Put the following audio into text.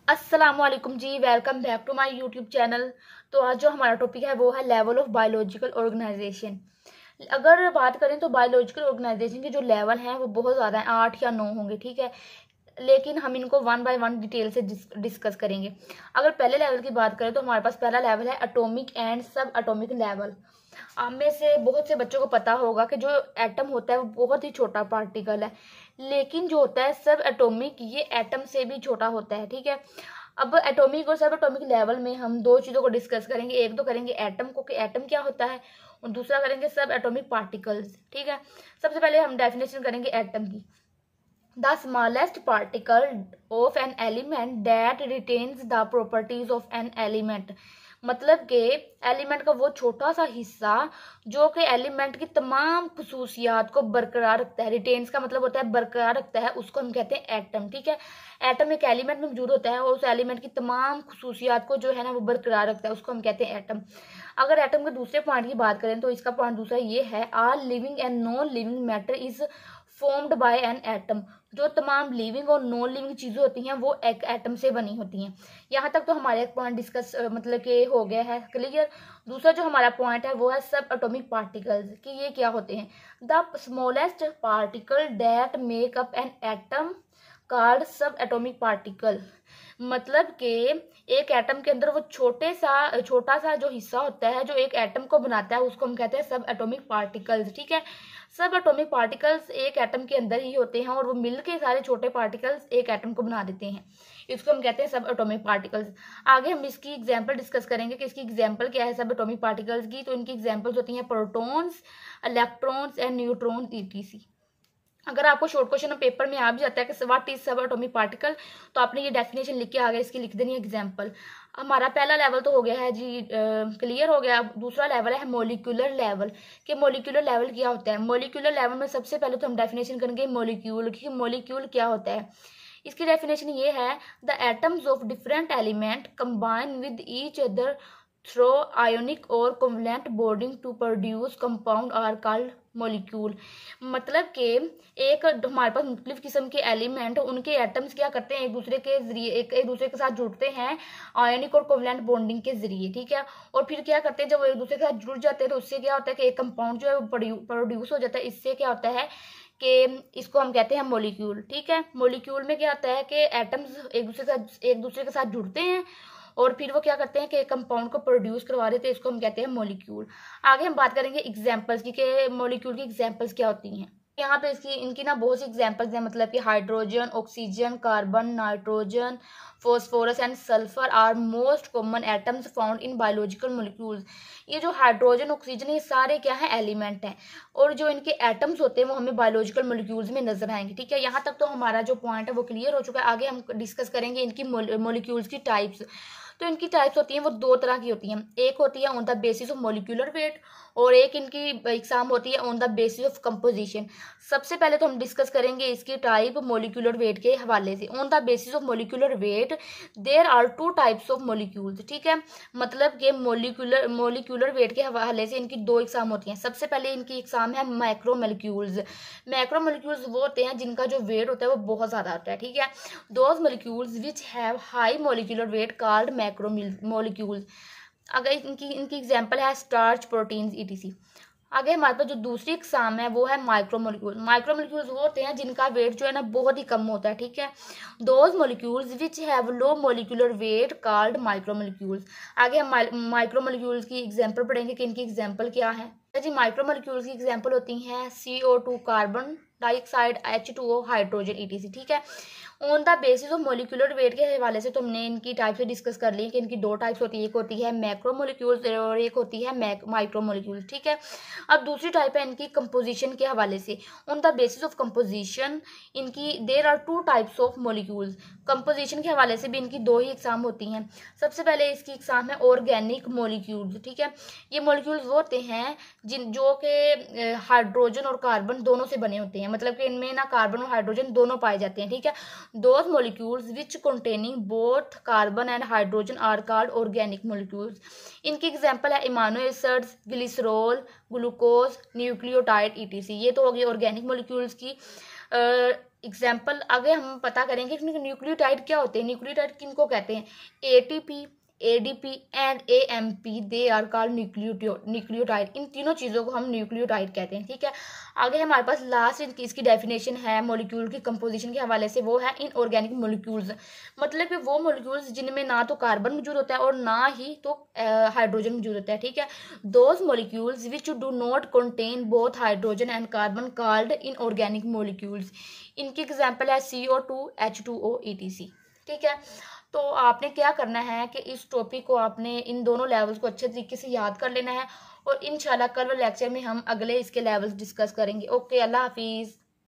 अस्सलामुअलैकुम जी, welcome back to my YouTube channel. तो आज जो हमारा टॉपिक है वो है लेवल ऑफ बायोलॉजिकल ऑर्गेनाइजेशन। अगर बात करें तो बायोलॉजिकल ऑर्गेनाइजेशन के जो लेवल हैं वो बहुत ज़्यादा हैं, 8 या 9 होंगे, ठीक है। लेकिन हम इनको वन बाय वन डिटेल से डिस्कस करेंगे। अगर पहले लेवल की बात करें तो हमारे पास पहला लेवल है एटॉमिक एंड सब एटॉमिक लेवल। आप में से बहुत से बच्चों को पता होगा कि जो एटम होता है वो बहुत ही छोटा पार्टिकल है, लेकिन जो होता है सब एटॉमिक ये एटम से भी छोटा होता है, ठीक है। अब एटॉमिक और सब एटॉमिक लेवल में हम दो चीज़ों को डिस्कस करेंगे। एक तो करेंगे एटम को कि एटम क्या होता है, और दूसरा करेंगे सब एटॉमिक पार्टिकल्स, ठीक है। सबसे पहले हम डेफिनेशन करेंगे एटम की। The smallest particle of an element that retains the properties of an element. मतलब कि एलिमेंट का वो छोटा सा हिस्सा जो कि एलिमेंट की तमाम खसूसियात को बरकरार रखता है। रिटेन्स का मतलब होता है बरकरार रखता है, उसको हम कहते हैं एटम, ठीक है। एटम एक एलिमेंट में मौजूद होता है और उस एलिमेंट की तमाम खसूसियात को जो है ना वो बरकरार रखता है, उसको हम कहते हैं एटम। अगर एटम के दूसरे पॉइंट की बात करें तो इसका पॉइंट दूसरा ये है, all living and non living matter is formed by an atom. जो तमाम लिविंग और नॉन लिविंग चीज़ें होती हैं वो एक एटम से बनी होती हैं। यहाँ तक तो हमारा एक पॉइंट डिस्कस मतलब कि हो गया है क्लियर। दूसरा जो हमारा पॉइंट है वो है सब एटॉमिक पार्टिकल्स कि ये क्या होते हैं। The smallest particle that make up an atom called सब एटॉमिक पार्टिकल। मतलब कि एक एटम के अंदर वो छोटा सा जो हिस्सा होता है जो एक एटम को बनाता है उसको हम कहते हैं सब एटॉमिक पार्टिकल्स, ठीक है। सब एटॉमिक पार्टिकल्स एक एटम के अंदर ही होते हैं और वो मिलके सारे छोटे पार्टिकल्स एक एटम को बना देते हैं, इसको हम कहते हैं सब एटॉमिक पार्टिकल्स। आगे हम इसकी एग्जांपल डिस्कस करेंगे कि इसकी एग्जांपल क्या है सब एटॉमिक पार्टिकल्स की। तो इनकी एग्जांपल्स होती हैं protons, electrons and neutrons etc. अगर आपको शॉर्ट क्वेश्चन पेपर में आ भी जाता है कि व्हाट इज सब एटॉमिक पार्टिकल, तो आपने ये डेफिनेशन लिख के आगे इसकी लिख देनी है एग्जांपल। हमारा पहला लेवल तो हो गया है जी, क्लियर हो गया। अब दूसरा लेवल है मोलिकुलर लेवल। कि मोलिकुलर लेवल क्या होता है। मोलिकुलर लेवल में सबसे पहले तो हम डेफिनेशन करेंगे मोलिक्यूल की। मोलिक्यूल क्या होता है, इसकी डेफिनेशन ये है, the atoms of different element combine with each other through ionic और covalent bonding to produce compound are called molecule. मतलब कि एक हमारे पास मुख्तलिफ किस्म के एलिमेंट उनके एटम्स क्या करते हैं, एक दूसरे के जरिए एक दूसरे के साथ जुड़ते हैं आयोनिक और कोवलेंट बॉन्डिंग के जरिए, ठीक है। और फिर क्या करते हैं, जब वो एक दूसरे के साथ जुड़ जाते हैं तो उससे क्या होता है कि एक कंपाउंड जो है वो प्रोड्यूस हो जाता है। इससे क्या होता है कि इसको हम कहते हैं मोलिक्यूल, ठीक है। मोलिक्यूल में क्या होता है कि एटम्स एक दूसरे के साथ जुड़ते हैं और फिर वो क्या करते हैं कि एक कंपाउंड को प्रोड्यूस करवा देते हैं, इसको हम कहते हैं मोलिक्यूल। आगे हम बात करेंगे एग्जांपल्स की कि मोलिक्यूल की एग्जांपल्स क्या होती हैं। यहाँ पे इसकी इनकी ना बहुत सी एग्जांपल्स हैं, मतलब कि hydrogen, oxygen, carbon, nitrogen, phosphorus and sulphur are most common atoms found in biological molecules. ये जो हाइड्रोजन, ऑक्सीजन, ये सारे क्या है, एलिमेंट हैं, और जो इनके एटम्स होते हैं वो हमें बायोलॉजिकल मोलिक्यूल्स में नजर आएंगे, ठीक है। यहाँ तक तो हमारा जो पॉइंट है वो क्लियर हो चुका है। आगे हम डिस्कस करेंगे इनकी मोलिक्यूल्स की टाइप्स। तो इनकी टाइप्स होती हैं वो दो तरह की होती हैं। एक होती है on the basis of molecular wait और एक इनकी एग्जाम होती है on the basis of composition. सबसे पहले तो हम डिस्कस करेंगे इसकी टाइप मोलिकुलर वेट के हवाले से। On the basis of molecular weight there are two types of molecules, ठीक है। मतलब कि मोलिकुलर वेट के हवाले से इनकी दो एग्जाम होती हैं। सबसे पहले इनकी एग्जाम है मैक्रो मोलिक्यूल्स। मैक्रो मोलिक्यूल्स वो होते हैं जिनका जो वेट होता है वो बहुत ज़्यादा होता है, ठीक है। Those molecules which have high molecular weight called macro molecules. अगर इनकी इनकी एग्जांपल है स्टार्च, प्रोटीन्स ईटीसी। आगे हमारे पास जो दूसरी एग्जाम है वो है माइक्रो मोलिक्यूल। माइक्रो मोलिक्यूल्स वो होते हैं जिनका वेट जो है ना बहुत ही कम होता है, ठीक है। Those molecules which have low molecular weight called micro molecules. आगे हम माइक्रो मोलिक्यूल्स की एग्जांपल पढ़ेंगे कि इनकी एग्जांपल क्या है जी। माइक्रो मोलिक्यूल्स की एग्जांपल होती हैं CO2 carbon dioxide, H2O hydrogen etc, ठीक है। On the basis of molecular wait के हवाले से तो हमने इनकी टाइप से डिस्कस कर ली कि इनकी दो टाइप्स होती है, एक होती है मैक्रो मोलिक्यूल्स और एक होती है माइक्रो मोलिक्यूल्स, ठीक है। अब दूसरी टाइप है इनकी कंपोजिशन के हवाले से। On the basis of composition इनकी there are two types of molecules. Composition के हवाले से भी इनकी दो ही एग्जाम होती हैं। सबसे पहले इसकी एग्जाम है ऑर्गेनिक मोलिक्यूल्स, ठीक है। ये मोलिक्यूल्स वो होते हैं जिन जो कि हाइड्रोजन और कार्बन दोनों से बने होते हैं, मतलब कि इनमें ना कार्बन और हाइड्रोजन दोनों पाए जाते हैं, ठीक है। Those molecules which containing both carbon and hydrogen are called organic molecules. इनकी एग्जाम्पल है amino acids, glycerol, glucose, nucleotide ETC. ये तो हो गई ऑर्गेनिक मोलिक्यूल्स की एग्जाम्पल आगे हम पता करेंगे कि न्यूक्लियोटाइड क्या होते हैं, न्यूक्लियोटाइड किनको कहते हैं। ATP, ADP and AMP they are called nucleotide. इन तीनों चीज़ों को हम न्यूक्लियोटाइड कहते हैं, ठीक है। आगे हमारे पास लास्ट इसकी डेफिनेशन है मॉलिक्यूल की कंपोजिशन के हवाले से, वो है इनऑर्गेनिक मॉलिक्यूल्स। मतलब कि वो मॉलिक्यूल्स जिनमें ना तो कार्बन मौजूद होता है और ना ही तो हाइड्रोजन मौजूद होता है, ठीक है। Those molecules which do not contain both hydrogen and carbon called inorganic molecules. इनकी एग्जाम्पल है CO2, H2O, ETC, ठीक है। तो आपने क्या करना है कि इस टॉपिक को आपने इन दोनों लेवल्स को अच्छे तरीके से याद कर लेना है, और इंशाल्लाह कल लेक्चर में हम अगले इसके लेवल्स डिस्कस करेंगे। ओके, अल्लाह हाफिज़।